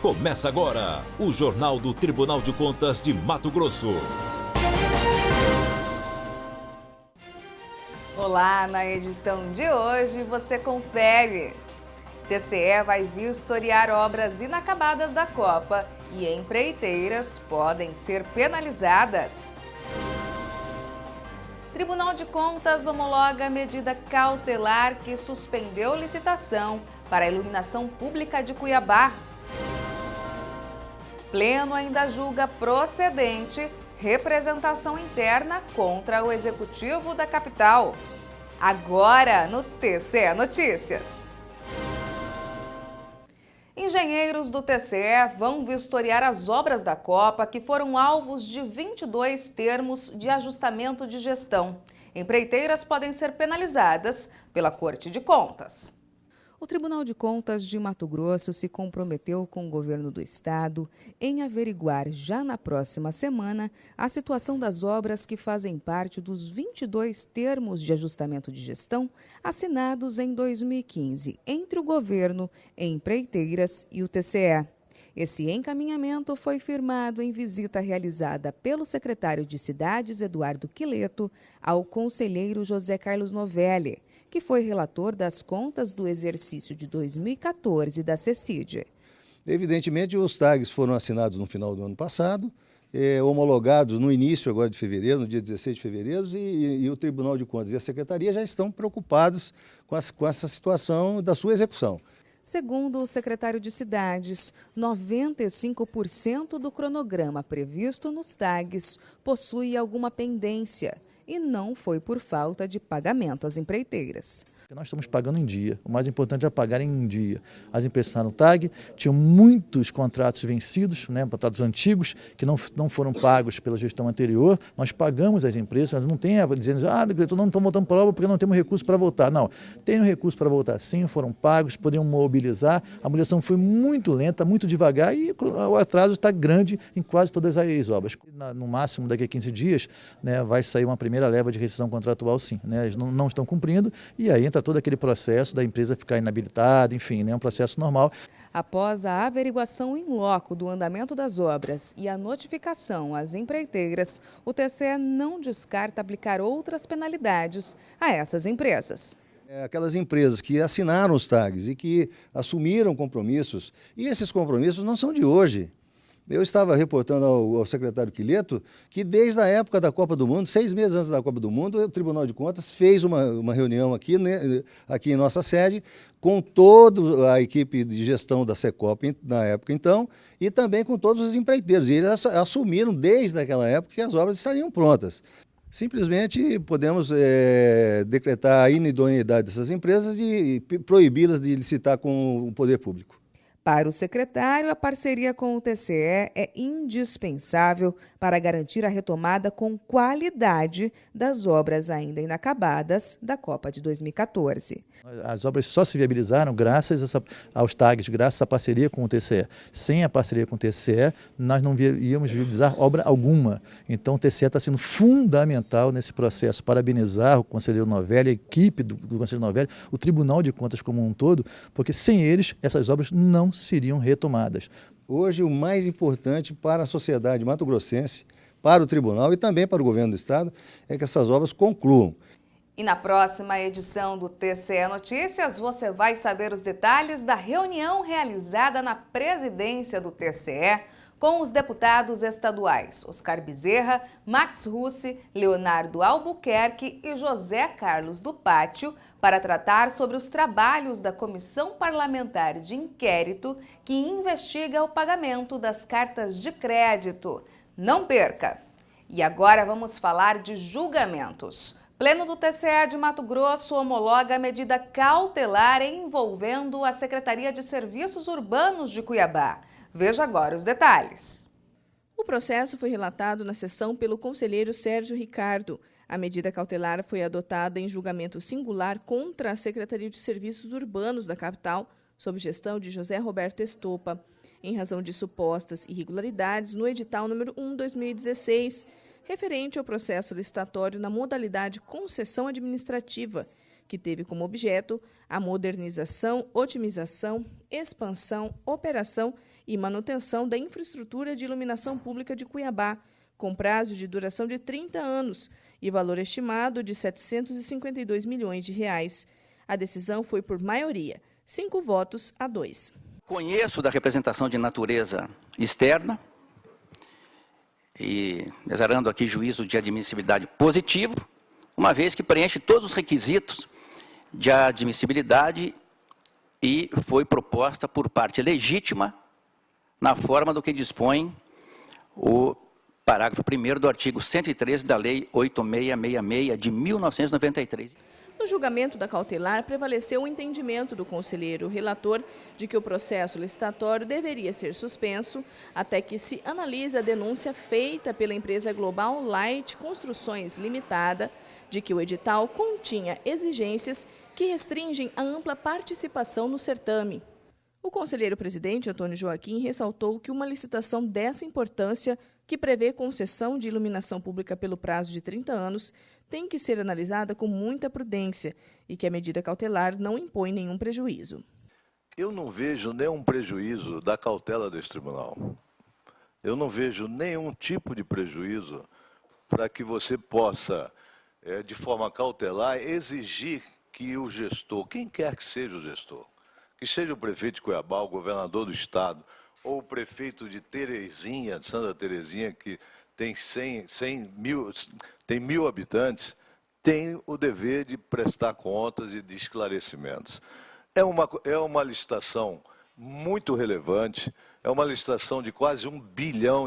Começa agora o Jornal do Tribunal de Contas de Mato Grosso. Olá, na edição de hoje você confere. TCE vai vistoriar obras inacabadas da Copa e empreiteiras podem ser penalizadas. Tribunal de Contas homologa medida cautelar que suspendeu licitação para a iluminação pública de Cuiabá. Pleno ainda julga procedente representação interna contra o executivo da capital. Agora no TCE Notícias. Engenheiros do TCE vão vistoriar as obras da Copa que foram alvos de 22 termos de ajustamento de gestão. Empreiteiras podem ser penalizadas pela Corte de Contas. O Tribunal de Contas de Mato Grosso se comprometeu com o governo do estado em averiguar já na próxima semana a situação das obras que fazem parte dos 22 termos de ajustamento de gestão assinados em 2015 entre o governo, empreiteiras e o TCE. Esse encaminhamento foi firmado em visita realizada pelo secretário de Cidades, Eduardo Quileto, ao conselheiro José Carlos Novelli, que foi relator das contas do exercício de 2014 da CECID. Evidentemente, os TAGs foram assinados no final do ano passado, homologados no início agora de fevereiro, no dia 16 de fevereiro, e o Tribunal de Contas e a Secretaria já estão preocupados com essa situação da sua execução. Segundo o secretário de Cidades, 95% do cronograma previsto nos TAGs possui alguma pendência e não foi por falta de pagamento às empreiteiras. Nós estamos pagando em dia, o mais importante é pagar em dia. As empresas assinaram o TAG, tinham muitos contratos vencidos, contratos antigos, que não foram pagos pela gestão anterior. Nós pagamos as empresas, nós não tem dizendo, diretor, não estamos voltando para a obra porque não temos recurso para voltar. Não, tem recurso para voltar sim, foram pagos, poderiam mobilizar. A mobilização foi muito lenta, muito devagar e o atraso está grande em quase todas as obras. No máximo, daqui a 15 dias, vai sair uma primeira leva de rescisão contratual sim. Eles não estão cumprindo e aí entra todo aquele processo da empresa ficar inabilitada, enfim, um processo normal. Após a averiguação em loco do andamento das obras e a notificação às empreiteiras, o TCE não descarta aplicar outras penalidades a essas empresas. Aquelas empresas que assinaram os TAGs e que assumiram compromissos, e esses compromissos não são de hoje. Eu estava reportando ao secretário Quileto que desde a época da Copa do Mundo, 6 meses antes da Copa do Mundo, o Tribunal de Contas fez uma reunião aqui em nossa sede com toda a equipe de gestão da Secop na época então e também com todos os empreiteiros. E eles assumiram desde aquela época que as obras estariam prontas. Simplesmente podemos decretar a inidoneidade dessas empresas e proibi-las de licitar com o poder público. Para o secretário, a parceria com o TCE é indispensável para garantir a retomada com qualidade das obras ainda inacabadas da Copa de 2014. As obras só se viabilizaram graças aos TAGs, graças à parceria com o TCE. Sem a parceria com o TCE, nós não íamos viabilizar obra alguma. Então o TCE está sendo fundamental nesse processo. Parabenizar o conselheiro Novelli, a equipe do conselheiro Novelli, o Tribunal de Contas como um todo, porque sem eles essas obras não seriam retomadas. Hoje o mais importante para a sociedade mato-grossense, para o tribunal e também para o governo do estado, é que essas obras concluam. E na próxima edição do TCE Notícias, você vai saber os detalhes da reunião realizada na presidência do TCE com os deputados estaduais Oscar Bezerra, Max Russi, Leonardo Albuquerque e José Carlos do Pátio para tratar sobre os trabalhos da Comissão Parlamentar de Inquérito que investiga o pagamento das cartas de crédito. Não perca! E agora vamos falar de julgamentos. Pleno do TCE de Mato Grosso homologa a medida cautelar envolvendo a Secretaria de Serviços Urbanos de Cuiabá. Veja agora os detalhes. O processo foi relatado na sessão pelo conselheiro Sérgio Ricardo. A medida cautelar foi adotada em julgamento singular contra a Secretaria de Serviços Urbanos da capital, sob gestão de José Roberto Estopa, em razão de supostas irregularidades no edital número 1/2016, referente ao processo licitatório na modalidade concessão administrativa, que teve como objeto a modernização, otimização, expansão, operação e manutenção da infraestrutura de iluminação pública de Cuiabá, com prazo de duração de 30 anos e valor estimado de R$ 752 milhões. A decisão foi por maioria, 5-2. Conheço da representação de natureza externa e exarando aqui juízo de admissibilidade positivo, uma vez que preenche todos os requisitos de admissibilidade e foi proposta por parte legítima na forma do que dispõe o parágrafo 1º do artigo 113 da Lei 8666 de 1993. No julgamento da cautelar, prevaleceu o entendimento do conselheiro relator de que o processo licitatório deveria ser suspenso até que se analise a denúncia feita pela empresa Global Light Construções Limitada de que o edital continha exigências que restringem a ampla participação no certame. O conselheiro presidente, Antônio Joaquim, ressaltou que uma licitação dessa importância, que prevê concessão de iluminação pública pelo prazo de 30 anos, tem que ser analisada com muita prudência e que a medida cautelar não impõe nenhum prejuízo. Eu não vejo nenhum prejuízo da cautela deste tribunal. Eu não vejo nenhum tipo de prejuízo para que você possa, de forma cautelar, exigir que o gestor, quem quer que seja o gestor, que seja o prefeito de Cuiabá, o governador do estado, ou o prefeito de Terezinha, de Santa Terezinha, que tem 1.000 habitantes, tem o dever de prestar contas e de esclarecimentos. É uma licitação muito relevante, é uma licitação de quase R$1 bilhão,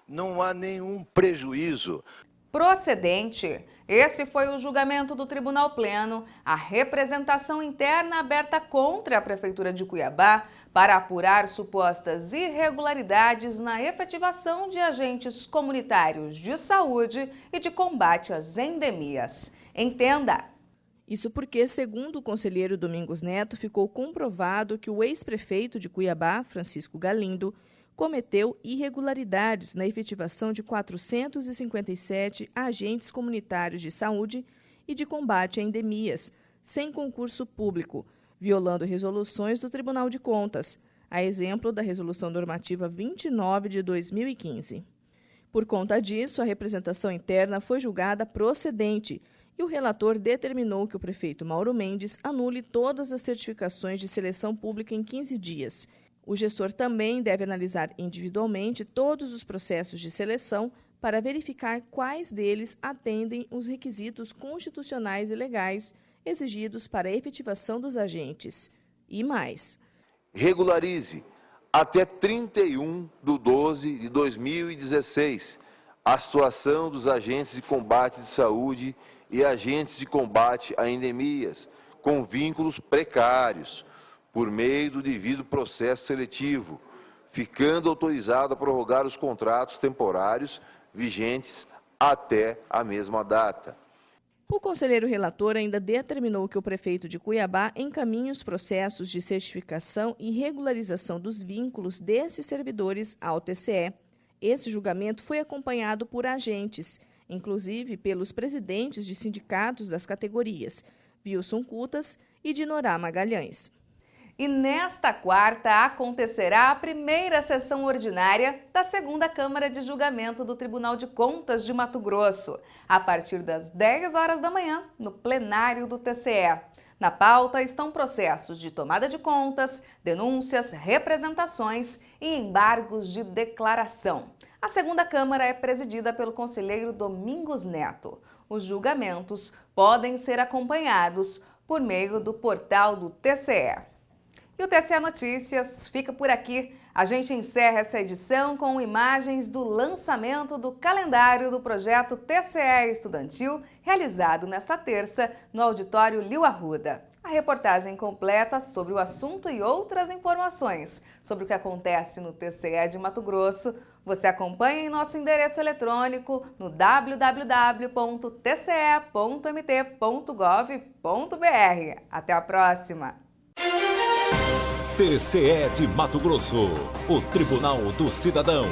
não há nenhum prejuízo. Procedente. Esse foi o julgamento do Tribunal Pleno, a representação interna aberta contra a Prefeitura de Cuiabá para apurar supostas irregularidades na efetivação de agentes comunitários de saúde e de combate às endemias. Entenda! Isso porque, segundo o conselheiro Domingos Neto, ficou comprovado que o ex-prefeito de Cuiabá, Francisco Galindo, cometeu irregularidades na efetivação de 457 agentes comunitários de saúde e de combate a endemias, sem concurso público, violando resoluções do Tribunal de Contas, a exemplo da Resolução Normativa 29 de 2015. Por conta disso, a representação interna foi julgada procedente e o relator determinou que o prefeito Mauro Mendes anule todas as certificações de seleção pública em 15 dias. O gestor também deve analisar individualmente todos os processos de seleção para verificar quais deles atendem os requisitos constitucionais e legais exigidos para a efetivação dos agentes. E mais. Regularize até 31/12/2016 a situação dos agentes de combate de saúde e agentes de combate a endemias com vínculos precários, por meio do devido processo seletivo, ficando autorizado a prorrogar os contratos temporários vigentes até a mesma data. O conselheiro relator ainda determinou que o prefeito de Cuiabá encaminhe os processos de certificação e regularização dos vínculos desses servidores ao TCE. Esse julgamento foi acompanhado por agentes, inclusive pelos presidentes de sindicatos das categorias, Wilson Cutas e Dinorá Magalhães. E nesta quarta acontecerá a primeira sessão ordinária da segunda Câmara de Julgamento do Tribunal de Contas de Mato Grosso, a partir das 10 horas da manhã, no plenário do TCE. Na pauta estão processos de tomada de contas, denúncias, representações e embargos de declaração. A segunda Câmara é presidida pelo conselheiro Domingos Neto. Os julgamentos podem ser acompanhados por meio do portal do TCE. E o TCE Notícias fica por aqui. A gente encerra essa edição com imagens do lançamento do calendário do projeto TCE Estudantil, realizado nesta terça no Auditório Lio Arruda. A reportagem completa sobre o assunto e outras informações sobre o que acontece no TCE de Mato Grosso você acompanha em nosso endereço eletrônico no www.tce.mt.gov.br. Até a próxima! TCE de Mato Grosso, o Tribunal do Cidadão.